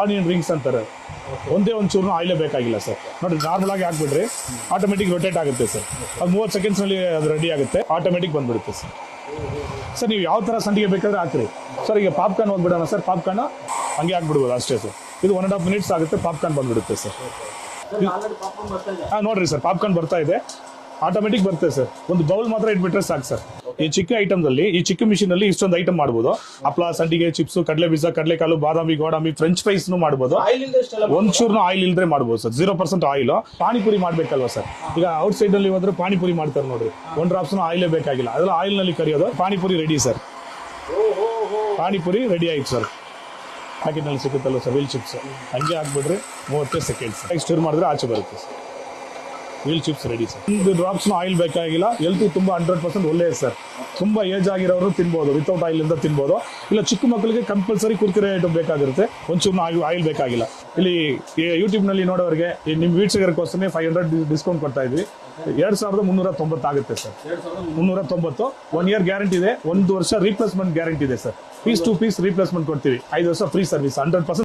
Onion rings ಅಂತಾರೆ. ಒಂದೇ ಒಂಚೂರು ಆಯಿಲೇ ಬೇಕಾಗಿಲ್ಲ ಸರ್. ನೋಡಿ ನಾರ್ಮಲ್ ಆಗಿ ಹಾಕ್ಬಿಡ್ರಿ, ಆಟೋಮೆಟಿಕ್ ರೊಟೇಟ್ ಆಗುತ್ತೆ ಸರ್. ಅದು 30 ಸೆಕೆಂಡ್ಸ್ನಲ್ಲಿ ಅದು ರೆಡಿ ಆಗುತ್ತೆ, ಆಟೋಮೆಟಿಕ್ ಬಂದ್ಬಿಡುತ್ತೆ ಸರ್. ಸರ್ ನೀವು ಯಾವ ಥರ ಸಂಡಿಗೆ ಬೇಕಾದ್ರೆ ಹಾಕ್ರಿ ಸರ್. ಈಗ ಪಾಪ್ಕಾರ್ನ್ ಹೋಗ್ಬಿಡೋಣ ಸರ್, ಪಾಪ್ಕಾರ್ನ್ ಹಂಗೆ ಹಾಕ್ಬಿಡ್ಬೋದು ಅಷ್ಟೇ ಸರ್. ಇದು 1.5 ಮಿನಿಟ್ಸ್ ಆಗುತ್ತೆ, ಪಾಪ್ಕಾರ್ನ್ ಬಂದ್ಬಿಡುತ್ತೆ ಸರ್. ನೋಡ್ರಿ ಸರ್, ಪಾಪ್ಕಾರ್ನ್ ಬರ್ತಾ ಇದೆ, ಆಟೋಮೆಟಿಕ್ ಬರುತ್ತೆ ಸರ್. ಒಂದು ಬೌಲ್ ಮಾತ್ರ ಇಟ್ಬಿಟ್ರೆ ಸಾಕು ಸರ್. ಈ ಚಿಕ್ಕ ಐಟಮ್ದಲ್ಲಿ, ಈ ಚಿಕ್ಕ ಮಿಷಿನ್ ಅಲ್ಲಿ ಇಷ್ಟೊಂದು ಐಟಮ್ ಮಾಡ್ಬೋದು. ಹಪ್ಳ, ಸಂಡಿಗೆ, ಚಿಪ್ಸ್, ಕಡಲೆ ಬೀಜ, ಕಡಲೆಕಾಲು, ಬಾದಾಮಿ, ಗೋಡಂಬಿ, ಫ್ರೆಂಚ್ ಫ್ರೈಸ್ ಮಾಡ್ಬೋದು. ಒಂಚೂರ್ನು ಆಯಿಲ್ ಇಲ್ದ್ರೆ ಮಾಡ್ಬೋದು ಸರ್. 0% ಆಯಿಲ್. ಪಾನಿಪುರಿ ಮಾಡ್ಬೇಕಲ್ವಾ ಸರ್? ಈಗ ಔಟ್ ಸೈಡ್ ಅಲ್ಲಿ ಹೋದ್ರೆ ಪಾನಿಪುರಿ ಮಾಡ್ತಾರೆ ನೋಡ್ರಿ, 1 ಡ್ರಾಪ್ಸ್ ಆಯಿಲೇ ಬೇಕಾಗಿಲ್ಲ. ಅದೆಲ್ಲ ಆಯಿಲ್ ನಲ್ಲಿ ಕರಿಯೋದು. Panipuri ready sir. Panipuri ready ಆಯ್ತು ಸರ್. ಪ್ಯಾಕೆಟ್ನಲ್ಲಿ ಸಿಗುತ್ತಲ್ಲ ಸರ್ ವೀಲ್ ಚಿಪ್ಸ್, ಹಂಗೆ ಹಾಕ್ಬಿಡ್ರಿ, 30 ಸೆಕೆಂಡ್ಸ್ ಸ್ಟಿರ್ ಮಾಡಿದ್ರೆ ಆಚೆ ಬರುತ್ತೆ sir. Wheel chips ready sir. 1 drops oil ಬೇಕಾಗಿಲ್ಲ. ಹೆಲ್ತ್ ತುಂಬಾ 100% ಒಳ್ಳೆಯದು ಸರ್. ತುಂಬಾ ಏಜ್ ಆಗಿರೋರು ತಿನ್ಬೋದು, ವಿತೌಟ್ ಆಯಿಲ್ ಇಂದ ತಿನ್ಬೋದು. ಇಲ್ಲ ಚಿಕ್ಕ ಮಕ್ಕಳಿಗೆ ಕಂಪಲ್ಸರಿ ಕುರ್ಕುರೆ ಐಟಮ್ ಬೇಕಾಗಿರುತ್ತೆ, ಒಂಚೂರು ಆಯಿಲ್ ಬೇಕಾಗಿಲ್ಲ. ಇಲ್ಲಿ ಯೂಟ್ಯೂಬ್ ನಲ್ಲಿ ನೋಡೋರಿಗೆ ನಿಮ್ಮ ವೀಕ್ಷಕರಿಗೋಸ್ಕರ 500 ಡಿಸ್ಕೌಂಟ್ ಕೊಡ್ತಾ ಇದ್ವಿ. 2390 ಆಗುತ್ತೆ ಸರ್. 390. 1 ಇಯರ್ ಗ್ಯಾರಂಟಿ ಇದೆ, 1 ವರ್ಷ ರೀಪ್ಲೇಸ್ಮೆಂಟ್ ಗ್ಯಾರಂಟಿ ಇದೆ sir. Piece to piece replacement ಕೊಡ್ತೀವಿ. 5 ವರ್ಷ ಫ್ರೀ ಸರ್ವಿಸ್. 100%